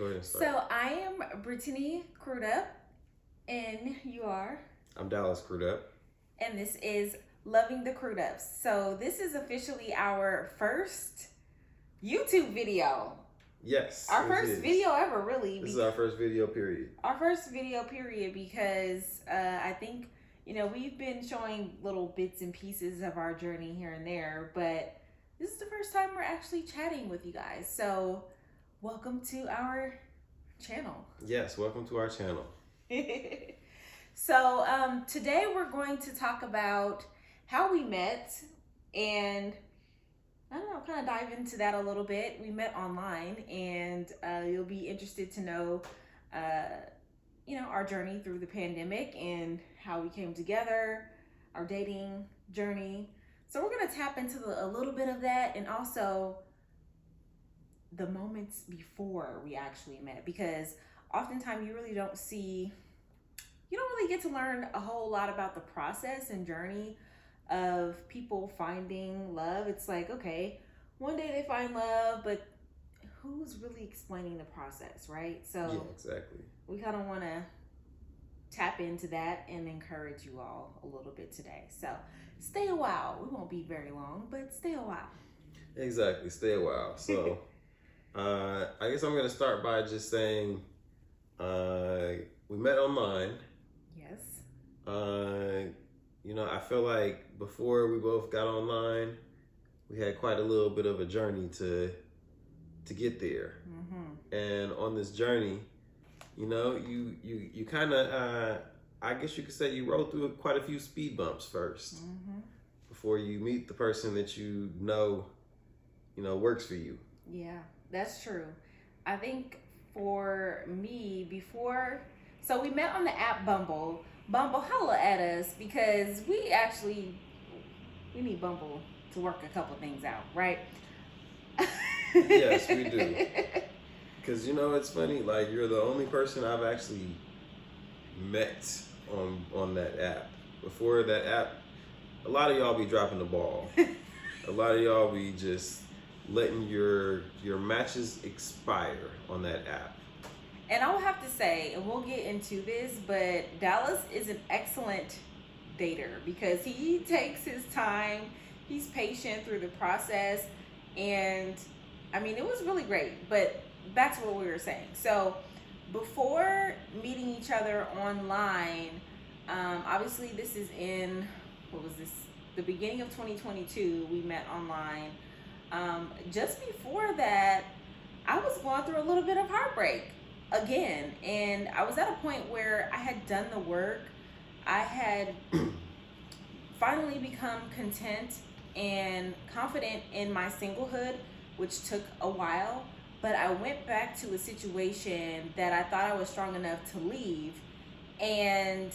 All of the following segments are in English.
Go ahead and start. So I am Brittany Crudup, and you are, I'm Dallas Crudup. and this is Loving the Crudups. So this is officially our first YouTube video. Yes. Our first video ever, really. This is our first video period. Our first video period because I think, we've been showing little bits and pieces of our journey here and there, but this is the first time we're actually chatting with you guys. So welcome to our channel. Yes, welcome to our channel. So today we're going to talk about how we met, and I don't know, kind of dive into that a little bit. We met online, and you'll be interested to know, our journey through the pandemic and how we came together, our dating journey. So we're going to tap into a little bit of that, and also the moments before we actually met, because oftentimes you really don't get to learn a whole lot about the process and journey of people finding love. It's like, okay, one day they find love, but who's really explaining the process, right? So yeah, exactly. We kind of want to tap into that and encourage you all a little bit today. So stay a while. We won't be very long, but stay a while. Exactly, stay a while. So I guess I'm going to start by just saying we met online. Yes. I feel like before we both got online, we had quite a little bit of a journey to get there. Mm-hmm. And on this journey, you kind of, I guess you could say you rode through quite a few speed bumps first, mm-hmm. before you meet the person that you know works for you. Yeah, that's true. I think for me, so we met on the app Bumble. Bumble, holla at us, because we need Bumble to work a couple things out, right? Yes, we do. Because it's funny, like, you're the only person I've actually met on that app. Before that app, a lot of y'all be dropping the ball. A lot of y'all be just letting your matches expire on that app. And I will have to say, and we'll get into this, but Dallas is an excellent dater because he takes his time, he's patient through the process, and I mean, it was really great. But back to what we were saying. So before meeting each other online, obviously this is in, the beginning of 2022, we met online. Just before that, I was going through a little bit of heartbreak again, and I was at a point where I had done the work. I had finally become content and confident in my singlehood, which took a while, but I went back to a situation that I thought I was strong enough to leave, and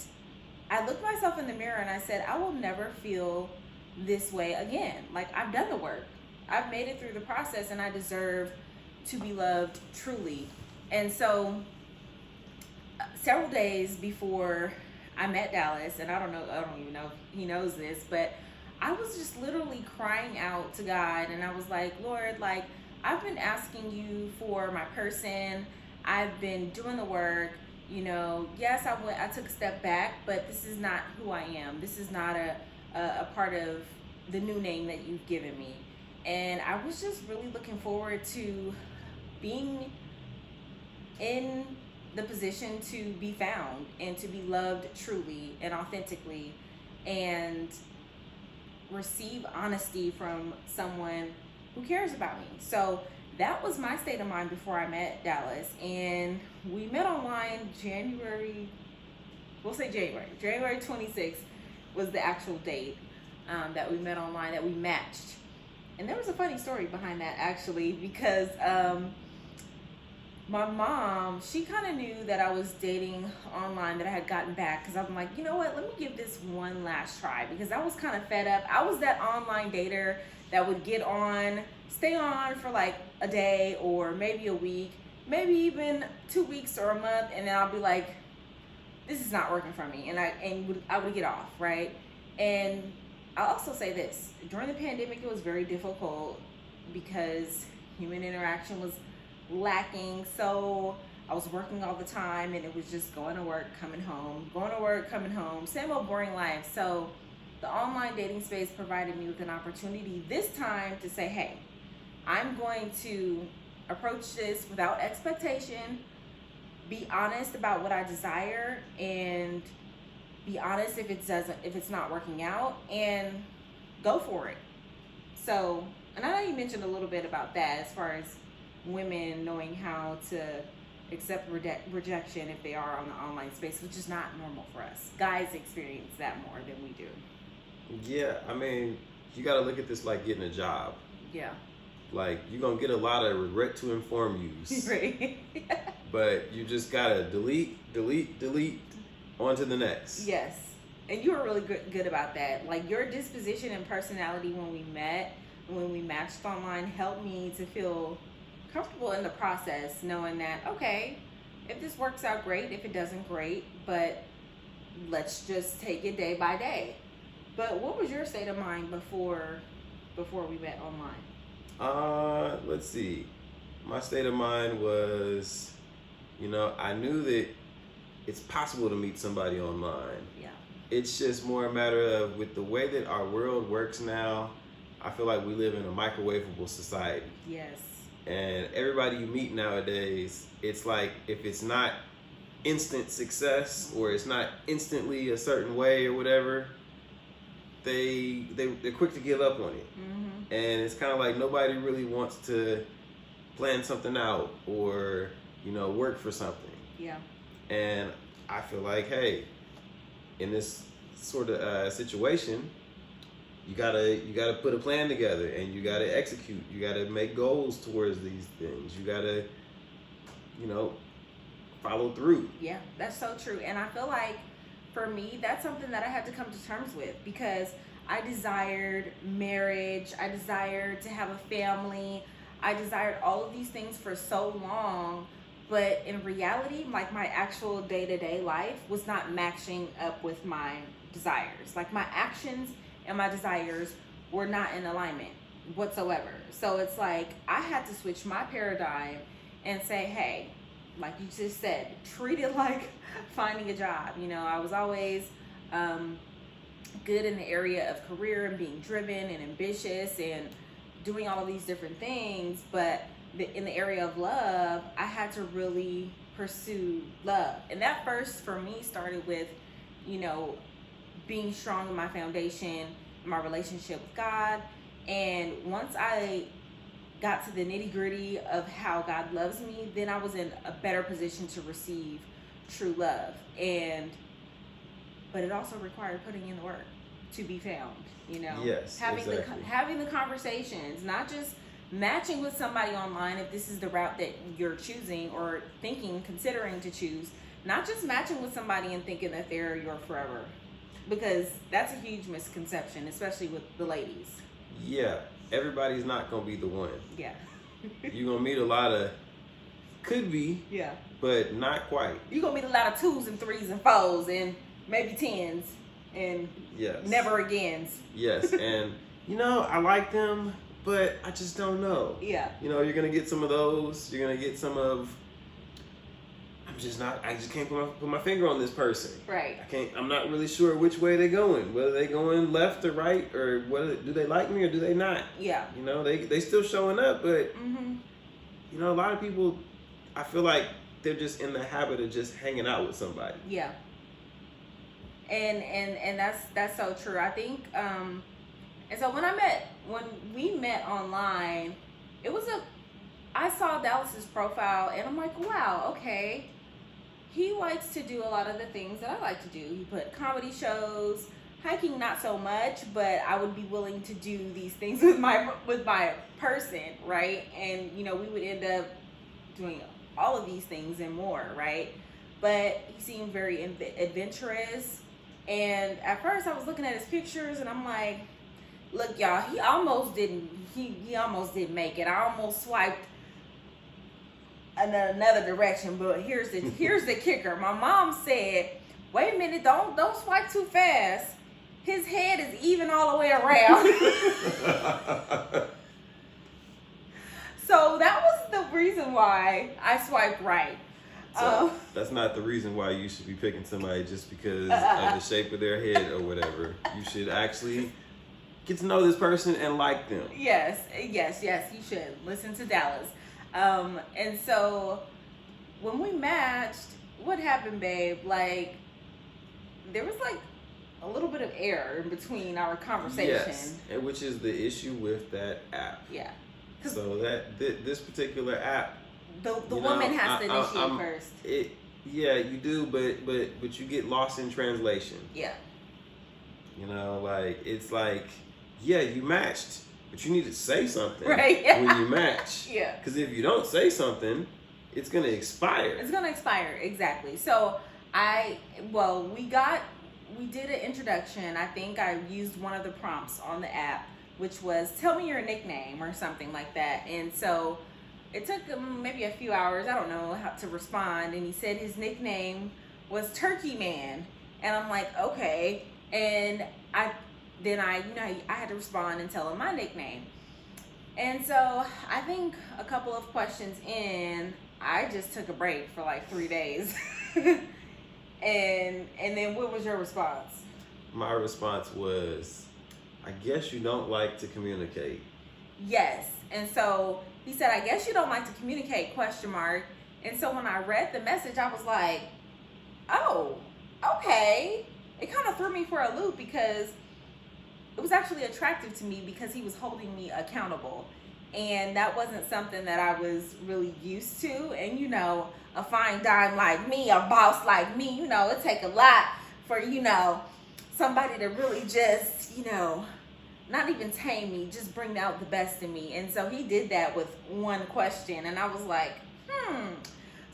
I looked myself in the mirror and I said, I will never feel this way again. Like, I've done the work, I've made it through the process, and I deserve to be loved truly. And so several days before I met Dallas, and I don't even know if he knows this, but I was just literally crying out to God, and I was like, Lord, like, I've been asking you for my person. I've been doing the work. Yes, I took a step back, but this is not who I am. This is not a part of the new name that you've given me. And I was just really looking forward to being in the position to be found and to be loved truly and authentically and receive honesty from someone who cares about me. So that was my state of mind before I met Dallas. And we met online January 26th was the actual date that we met online, that we matched. And there was a funny story behind that, actually, because my mom, she kind of knew that I was dating online, that I had gotten back, because I'm like, you know what, let me give this one last try, because I was kind of fed up. I was that online dater that would get on, stay on for like a day or maybe a week, maybe even 2 weeks or a month, and then I'll be like, this is not working for me, and I would get off, right? And I'll also say this, during the pandemic, it was very difficult because human interaction was lacking. So I was working all the time, and it was just going to work, coming home, going to work, coming home, same old boring life. So the online dating space provided me with an opportunity this time to say, hey, I'm going to approach this without expectation, be honest about what I desire, and be honest if it's not working out, and go for it. So, and I know you mentioned a little bit about that as far as women knowing how to accept rejection if they are on the online space, which is not normal for us. Guys experience that more than we do. Yeah, I mean, you got to look at this like getting a job. Yeah. Like, you're going to get a lot of regret to inform yous. Right. But you just got to delete, on to the next. Yes. And you were really good about that. Like, your disposition and personality when we matched online, helped me to feel comfortable in the process, knowing that, okay, if this works out, great. If it doesn't, great. But let's just take it day by day. But what was your state of mind before we met online? Let's see. My state of mind was, I knew that it's possible to meet somebody online. Yeah. It's just more a matter of, with the way that our world works now, I feel like we live in a microwavable society. Yes. And everybody you meet nowadays, it's like, if it's not instant success or it's not instantly a certain way or whatever, they're quick to give up on it. Mm-hmm. And it's kind of like nobody really wants to plan something out or, work for something. Yeah. And I feel like, hey, in this sort of situation, you gotta put a plan together, and you gotta execute. You gotta make goals towards these things. You gotta, follow through. Yeah, that's so true. And I feel like, for me, that's something that I had to come to terms with, because I desired marriage, I desired to have a family, I desired all of these things for so long, but in reality, like, my actual day-to-day life was not matching up with my desires. Like, my actions and my desires were not in alignment whatsoever. So it's like, I had to switch my paradigm and say, hey, like you just said, treat it like finding a job. I was always good in the area of career and being driven and ambitious and doing all of these different things, but in the area of love, I had to really pursue love. And that first, for me, started with, being strong in my foundation, my relationship with God. And once I got to the nitty-gritty of how God loves me, then I was in a better position to receive true love. But it also required putting in the work to be found, Yes, exactly. Having the conversations, not just matching with somebody online if this is the route that you're choosing or considering to choose. Not just matching with somebody and thinking that they're your forever, because that's a huge misconception, especially with the ladies. Yeah, everybody's not gonna be the one. Yeah. You're gonna meet a lot of, could be, Yeah. but not quite. You're gonna meet a lot of 2s and 3s and 4s and maybe 10s and yes, never agains. Yes, and I like them, but I just don't know. Yeah. You're gonna get some of those. You're gonna get some of, I just can't put my finger on this person. Right. I'm not really sure which way they're going. Whether they're going left or right, or do they like me or do they not? Yeah. They still showing up, but Mm-hmm. a lot of people, I feel like they're just in the habit of just hanging out with somebody. Yeah. And that's so true. I think and so when we met online, I saw Dallas's profile and I'm like, wow, okay. He likes to do a lot of the things that I like to do. He put comedy shows, hiking not so much, but I would be willing to do these things with my person, right? And we would end up doing all of these things and more, right? But he seemed very adventurous. And at first I was looking at his pictures and I'm like, look, y'all, he almost didn't make it. I almost swiped another direction, but here's the kicker. My mom said, wait a minute, don't swipe too fast. His head is even all the way around. So that was reason why I swiped right. So that's not the reason why you should be picking somebody just because of the shape of their head or whatever. You should actually get to know this person and like them. Yes, you should. Listen to Dallas. And so when we matched, what happened, babe? Like, there was like a little bit of error in between our conversation. Yes, and which is the issue with that app. Yeah. So that this particular app, the woman has to initiate first. Yeah, you do, but you get lost in translation. Yeah. You know, like it's like, yeah, you matched, but you need to say something right when you match. Yeah. Because if you don't say something, it's gonna expire. It's gonna expire, exactly. So we did an introduction. I think I used one of the prompts on the app, which was tell me your nickname or something like that. And so it took him maybe a few hours, I don't know, how to respond. And he said his nickname was Turkey Man. And I'm like, okay. And I had to respond and tell him my nickname. And so I think a couple of questions in, I just took a break for like 3 days. and then what was your response? My response was, I guess you don't like to communicate. Yes. And so he said, I guess you don't like to communicate, ? And so when I read the message, I was like, oh, okay. It kind of threw me for a loop because it was actually attractive to me because he was holding me accountable. And that wasn't something that I was really used to. And, you know, a fine dime like me, a boss like me, you know, it take a lot for, you know, somebody to really just, you know, not even tame me, just bring out the best in me. And so he did that with one question. And I was like,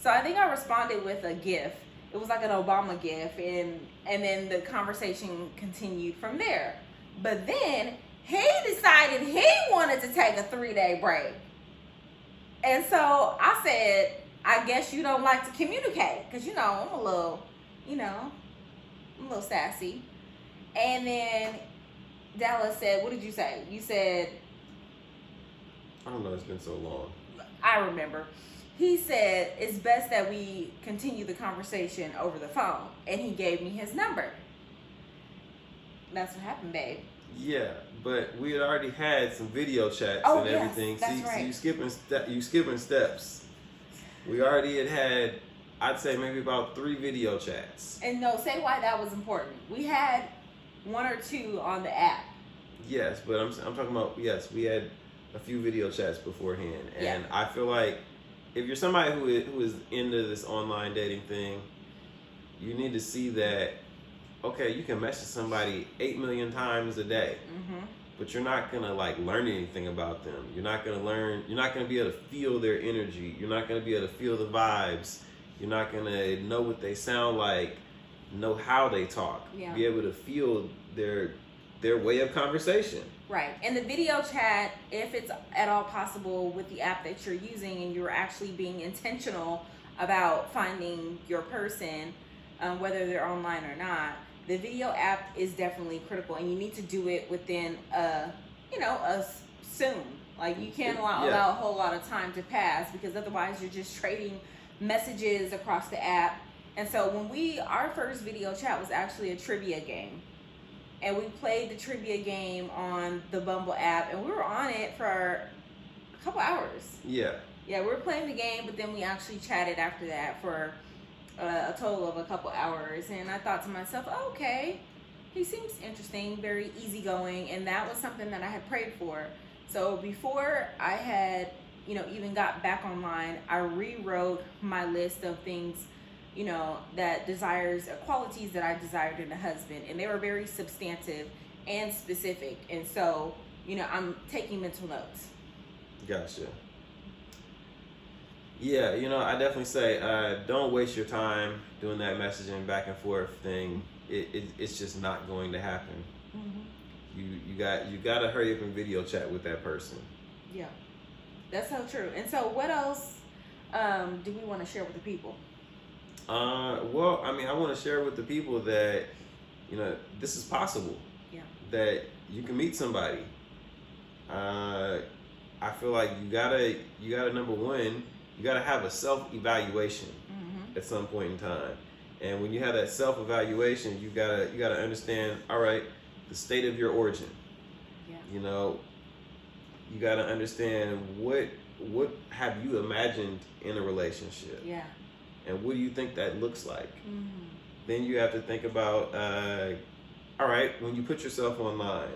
So I think I responded with a GIF. It was like an Obama GIF. And then the conversation continued from there. But then he decided he wanted to take a 3-day break. And so I said, I guess you don't like to communicate. Because, you know, I'm a little sassy. And then Dallas said, what did you say? You said, I don't know, it's been so long. I remember. He said, it's best that we continue the conversation over the phone. And he gave me his number. That's what happened, babe. Yeah, but we had already had some video chats and everything. That's right. So you skipping steps. We already had, I'd say maybe about 3 video chats. And no, say why that was important. We had 1 or 2 on the app. Yes, but I'm talking about, yes, we had a few video chats beforehand. And I feel like if you're somebody who is into this online dating thing, you need to see that, okay, you can message somebody 8 million times a day, but you're not gonna like learn anything about them. You're not gonna be able to feel their energy. You're not gonna be able to feel the vibes. You're not gonna know what they sound like, know how they talk, be able to feel their way of conversation. Right. And the video chat, if it's at all possible with the app that you're using and you're actually being intentional about finding your person, whether they're online or not, the video app is definitely critical, and you need to do it within soon. Like, you can't allow a whole lot of time to pass, because otherwise you're just trading messages across the app. And so our first video chat was actually a trivia game. And we played the trivia game on the Bumble app, and we were on it for a couple hours. Yeah. Yeah, we were playing the game, but then we actually chatted after that for a total of a couple hours. And I thought to myself, oh, okay, he seems interesting, very easygoing, and that was something that I had prayed for. So before I had, even got back online, I rewrote my list of things, qualities that I desired in a husband, and they were very substantive and specific. And so, I'm taking mental notes. Gotcha. Yeah, I definitely say don't waste your time doing that messaging back and forth thing. It's just not going to happen. You got to hurry up and video chat with that person. Yeah, that's so true. And so what else do we want to share with the people? Well, I want to share with the people that, this is possible. Yeah. That you can meet somebody. I feel like you gotta number one, you gotta have a self-evaluation at some point in time. And when you have that self-evaluation, you gotta understand, all right, the state of your origin. Yeah. You know, you gotta understand what have you imagined in a relationship. Yeah. And what do you think that looks like? Mm-hmm. Then you have to think about, all right, when you put yourself online,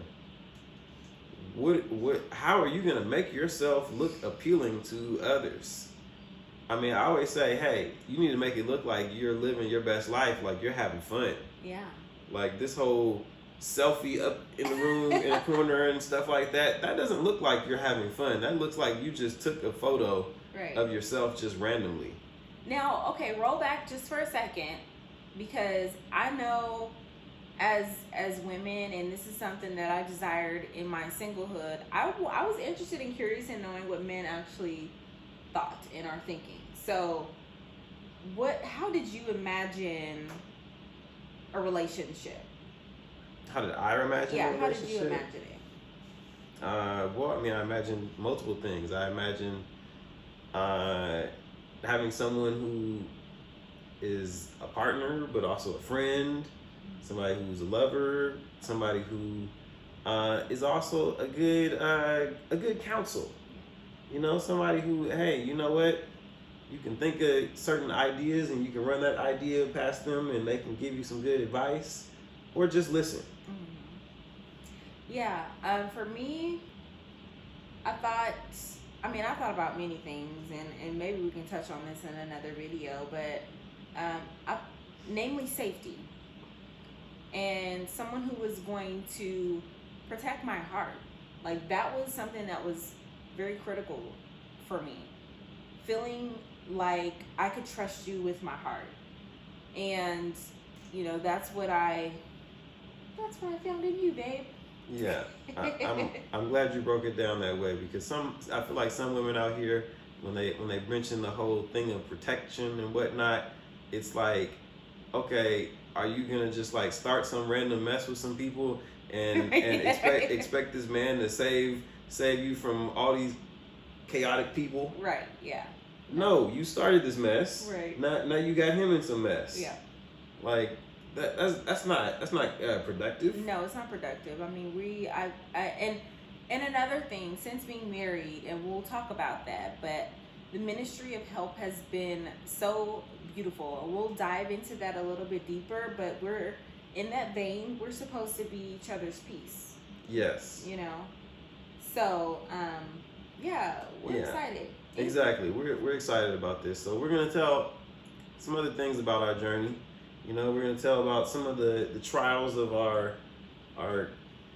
how are you gonna make yourself look appealing to others? I mean, I always say, hey, you need to make it look like you're living your best life, like you're having fun. Yeah. Like this whole selfie up in the room in a corner and stuff like that, that doesn't look like you're having fun. That looks like you just took a photo of yourself just randomly. Now, okay, roll back just for a second, because I know as women, and this is something that I desired in my singlehood, I was interested and curious in knowing what men actually thought and are thinking. So how did you imagine a relationship? How did I imagine a relationship? How did you imagine it? Well, I mean, I imagine multiple things. I imagine having someone who is a partner, but also a friend, somebody who's a lover, somebody who is also a good counsel. You know, somebody who, hey, you know what? You can think of certain ideas and you can run that idea past them and they can give you some good advice, or just listen. Mm-hmm. Yeah. For me, I thought about many things, and maybe we can touch on this in another video, but namely safety, and someone who was going to protect my heart. Like, that was something that was very critical for me, feeling like I could trust you with my heart. And you know, that's what I found in you, babe. Yeah, I'm glad you broke it down that way, because I feel like some women out here, when they mention the whole thing of protection and whatnot, it's like, okay, are you gonna just like start some random mess with some people and expect this man to save you from all these chaotic people? Right. Yeah. No, you started this mess. Right. Now you got him in some mess. Yeah. Like that's not productive. No, it's not productive. I mean, and another thing, since being married, and we'll talk about that, but the ministry of help has been so beautiful, and we'll dive into that a little bit deeper. But we're in that vein. We're supposed to be each other's peace. Yes. You know. So, we're excited. Exactly. We're excited about this. So we're gonna tell some other things about our journey. You know, we're gonna tell about some of the trials of our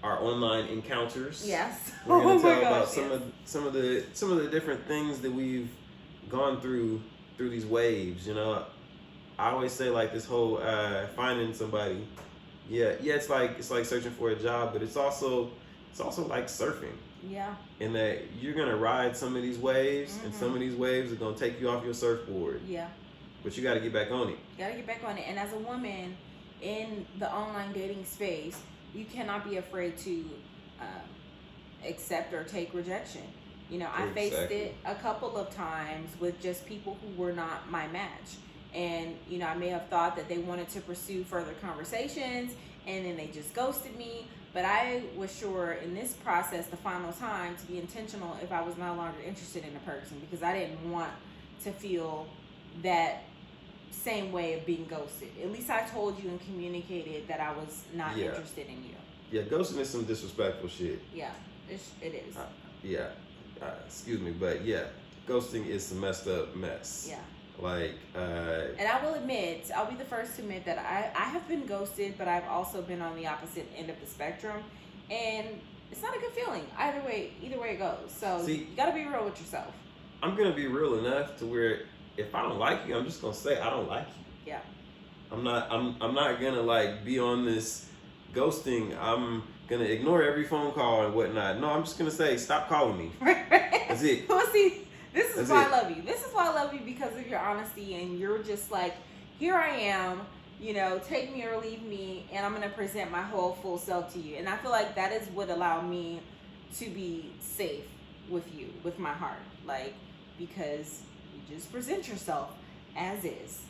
online encounters. Yes. We're gonna tell about some of the different things that we've gone through these waves. You know, I always say, like, this whole finding somebody. Yeah, it's like searching for a job, but it's also like surfing. Yeah. In that you're gonna ride some of these waves, and some of these waves are gonna take you off your surfboard. Yeah. But you got to get back on it. You got to get back on it. And as a woman in the online dating space, you cannot be afraid to accept or take rejection. You know, I faced it a couple of times with just people who were not my match. And, you know, I may have thought that they wanted to pursue further conversations, and then they just ghosted me. But I was sure in this process, the final time, to be intentional if I was no longer interested in a person, because I didn't want to feel that same way of being ghosted. At least I told you and communicated that I was not interested in you. Yeah, ghosting is some disrespectful shit. Yeah, it is. Excuse me, but yeah, ghosting is some messed up mess. Yeah. Like, and I will admit, I'll be the first to admit that I have been ghosted, but I've also been on the opposite end of the spectrum, and it's not a good feeling either way it goes. So you gotta be real with yourself. I'm gonna be real enough to where if I don't like you, I'm just gonna say I don't like you. Yeah. I'm not gonna like be on this ghosting. I'm gonna ignore every phone call and whatnot. No, I'm just gonna say stop calling me. That's it. Well, see, this is why I love you. This is why I love you, because of your honesty, and you're just like, here I am, you know, take me or leave me, and I'm gonna present my whole full self to you. And I feel like that is what allowed me to be safe, with you, with my heart, like, because you just present yourself as is.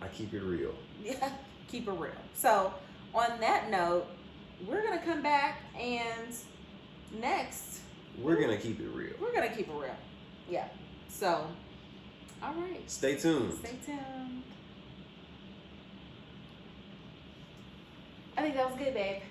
I keep it real. Yeah, keep it real. So on that note, we're gonna come back and next We're gonna keep it real. we're gonna keep it real. Yeah. So, all right. Stay tuned. Stay tuned. I think that was good, babe.